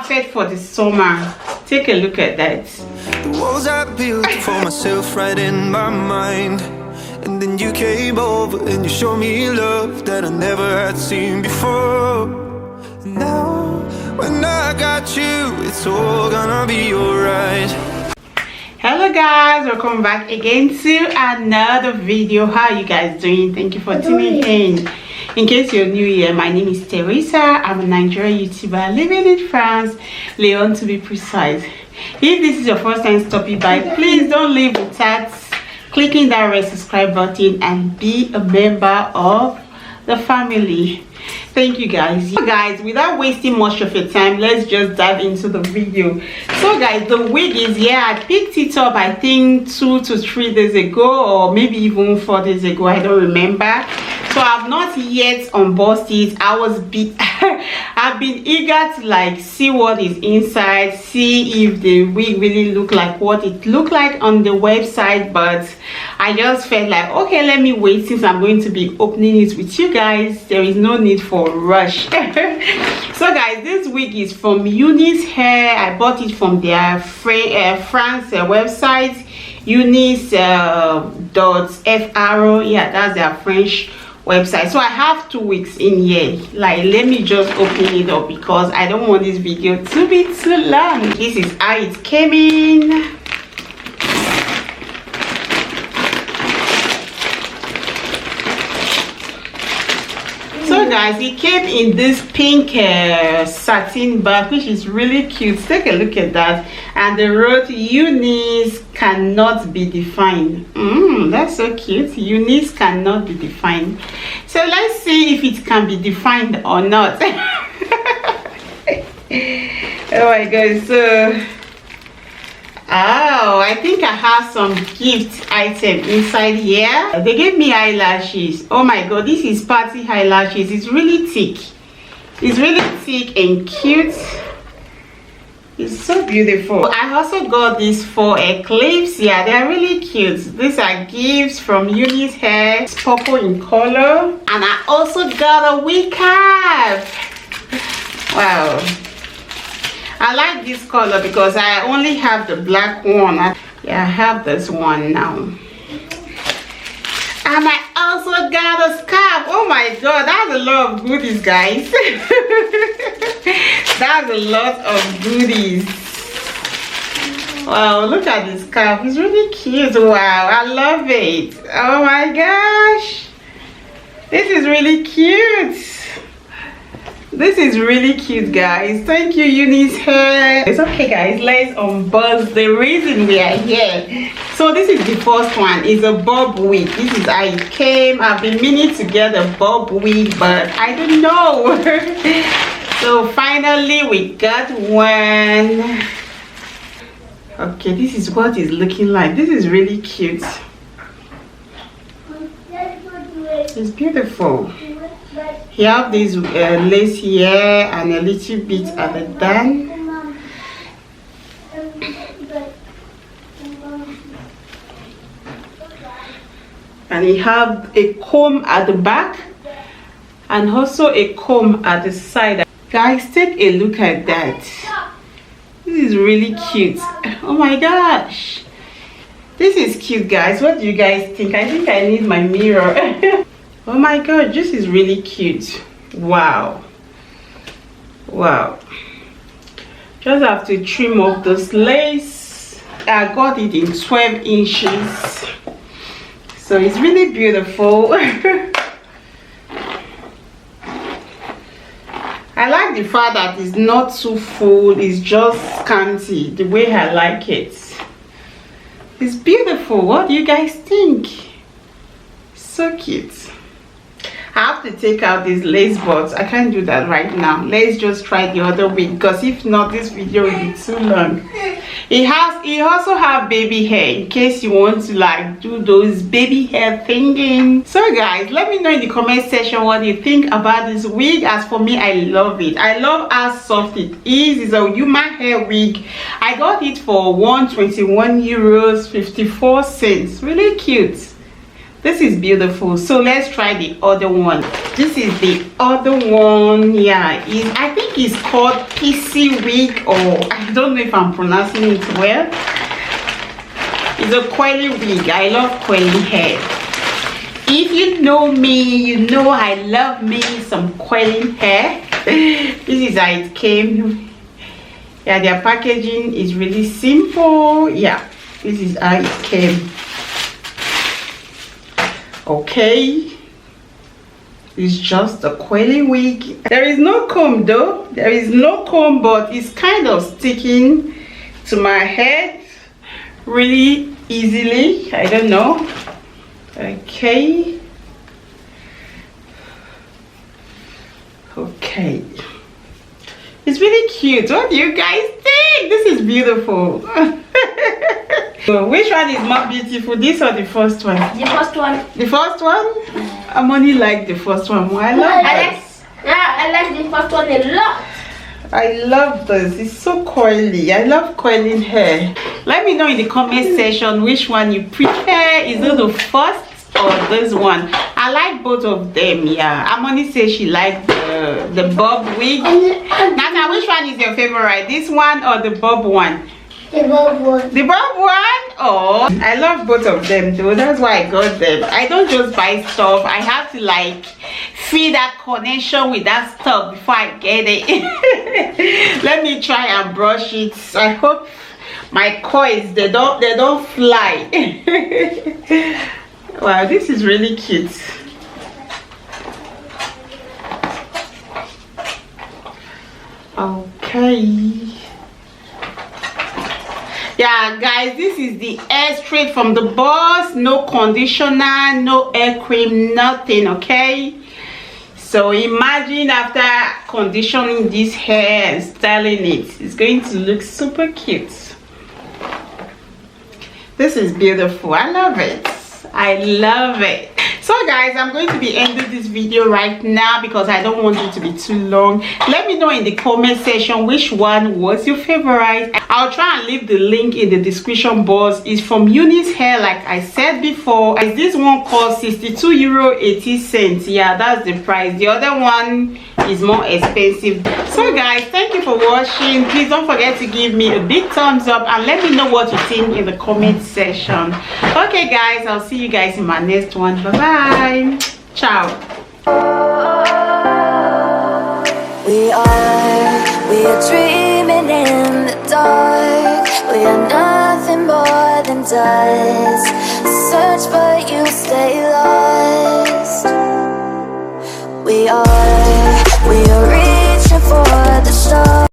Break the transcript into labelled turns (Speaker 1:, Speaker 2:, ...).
Speaker 1: perfect for the summer. Take a look at that.
Speaker 2: The walls I built for myself right in my mind, and then you came over and you showed me love that I never had seen before. And now when I got you, it's all gonna be alright.
Speaker 1: Hello guys, welcome back again to another video. How are you guys doing? Thank you for tuning in case you're new here, my name is Teresa. I'm a Nigerian YouTuber living in France, Lyon to be precise. If this is your first time stopping by, please don't leave without clicking that red subscribe button and be a member of the family. Thank you guys. Without wasting much of your time, let's just dive into the video. So guys, the wig is here. I picked it up I think 2 to 3 days ago, or maybe even 4 days ago, I don't remember. So I've not yet unboxed it. I've been eager to like see what is inside, see if the wig really look like what it looked like on the website, but I just felt like, okay, let me wait since I'm going to be opening it with you guys. There is no need for a rush. So guys, this wig is from Eunice Hair. I bought it from their France website, eunice.fr. Yeah, that's their French website. So I have 2 weeks in here. Like, let me just open it up because I don't want this video to be too long. This is how it came in. So guys, it came in this pink satin bag, which is really cute. Take a look at that. And the word Eunice cannot be defined. That's so cute. Eunice cannot be defined. So let's see if it can be defined or not. Oh my god. So I think I have some gift item inside here. They gave me eyelashes. Oh my god, this is party eyelashes. It's really thick. It's really thick and cute. It's so beautiful. I also got these 4 clips. Yeah, they're really cute. These are gifts from Eunice Hair. It's purple in color. And I also got a wig cap. Wow. I like this color because I only have the black one. Yeah, I have this one now. And I also got a scarf. Oh my god, that's a lot of goodies, guys. That's a lot of goodies. Wow, look at this scarf. It's really cute. Wow, I love it. Oh my gosh. This is really cute. This is really cute, guys. Thank you, Eunice Hair. It's okay, guys. Let's unbox the reason we are here. So this is the first one. It's a bob wig. This is how it came. I've been meaning to get a bob wig, but I don't know. So finally we got one. Okay, this is what it's looking like. This is really cute. It's beautiful. You have this lace here and a little bit at the band. And you have a comb at the back and also a comb at the side. Guys, take a look at that. This is really cute. Oh my gosh. This is cute, guys. What do you guys think? I think I need my mirror. Oh my god, this is really cute. Wow. Wow. Just have to trim off this lace. I got it in 12 inches. So it's really beautiful. I like the fact that it's not too full. It's just scanty. The way I like it. It's beautiful. What do you guys think? So cute. I have to take out these lace bots. I can't do that right now. Let's just try the other wig, because if not, this video will be too long. It also have baby hair in case you want to like do those baby hair thinking. So guys, let me know in the comment section what you think about this wig. As for me, I love it. I love how soft it is. It's a human hair wig. I got it for €121.54. Really cute. This is beautiful. So let's try the other one. This is the other one. Yeah, I think it's called Pixie wig, or I don't know if I'm pronouncing it well. It's a coily wig. I love coily hair. If you know me, you know I love me some coiling hair. This is how it came. Yeah, their packaging is really simple. Yeah, this is how it came. Okay, it's just a coily wig. There is no comb though. There is no comb, but it's kind of sticking to my head really easily. I don't know. Okay. Okay. It's really cute. What do you guys think? This is beautiful. So which one is more beautiful, this or the first one?
Speaker 3: The first one.
Speaker 1: The first one? I'm only like the first one. I
Speaker 3: like the first one a lot.
Speaker 1: I love this. It's so coily. I love coiling hair. Let me know in the comment section which one you prefer. Is it the first or this one? I like both of them. Yeah, Amoni says she likes the bob wig. Nana, which one is your favorite? This one or the bob one?
Speaker 3: The bob one.
Speaker 1: The bob one? Oh, I love both of them though. That's why I got them. I don't just buy stuff. I have to like feel that connection with that stuff before I get it. Let me try and brush it. I hope my coils they don't fly. Wow, this is really cute. Okay. Yeah guys, this is the hair straight from the boss. No conditioner, no hair cream, nothing. Okay, so imagine after conditioning this hair and styling it, it's going to look super cute. This is beautiful. I love it. I love it. So guys, I'm going to be ending this video right now because I don't want it to be too long. Let me know in the comment section which one was your favorite. I'll try and leave the link in the description box. It's from Eunice Hair, like I said before. This one costs €62.80. Yeah, that's the price. The other one is more expensive. So guys, thank you for watching. Please don't forget to give me a big thumbs up and let me know what you think in the comment section. Okay guys, I'll see you guys in my next one. Bye bye. Ciao.
Speaker 4: We are dreaming in the dark. We are nothing more than dust. Search but you stay lost. We are reaching for the stars.